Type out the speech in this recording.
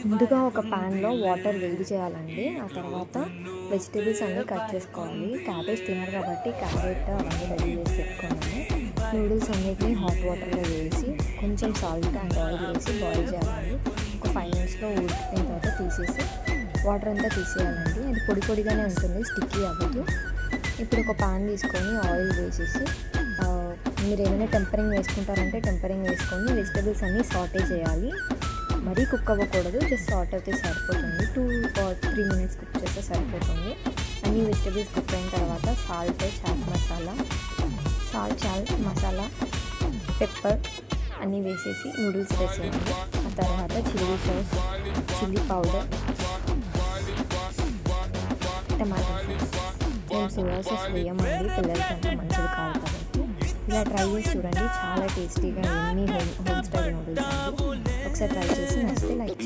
ముందుగా ఒక ప్యాన్లో వాటర్ వేడి చేయాలండి. ఆ తర్వాత వెజిటేబుల్స్ అన్నీ కట్ చేసుకోవాలి. క్యాబేజ్ తినరు కాబట్టి క్యారెట్ అవన్నీ రెడీ చేసి పెట్టుకున్నాను. నూడిల్స్ అన్నిటిని హాట్ వాటర్లో వేసి కొంచెం సాల్ట్ అండ్ ఆయిల్ వేసి బాయిల్ చేయాలండి. ఒక 5 మినిట్స్లో ఉడికిన తర్వాత తీసేసి వాటర్ అంతా తీసేయాలండి. అది పొడి పొడిగానే ఉంటుంది, స్టిక్కీ అవ్వదు. ఇప్పుడు ఒక పాన్ తీసుకొని ఆయిల్ వేసేసి మీరు ఏమైనా టెంపరింగ్ వేసుకుంటారంటే టెంపరింగ్ వేసుకొని వెజిటేబుల్స్ అన్నీ సాటే చేయాలి. మరీ కుక్ అవ్వకూడదు, జస్ట్ సాట్ అయితే సరిపోతుంది. 2 or 3 మినిట్స్ కుక్ చేస్తే సరిపోతుంది. అన్ని వెజిటేబుల్స్ కుక్ అయిన తర్వాత చాట్ మసాలా పెప్పర్ అన్నీ వేసేసి నూడిల్స్ వేసేయండి. ఆ తర్వాత chilli sauce, chilli powder, tomato sauce. మేము సోయా సాస్ వేయమండి, పిల్లలకి అంత మంచిది కాదు కాబట్టి. ఇలా ట్రై చేసి చూడండి, చాలా టేస్టీగా ఎన్ని హోమ్ స్టైల్ నూడిల్స్ అండి. ఒకసారి ట్రై చేసి నచ్చితే లైక్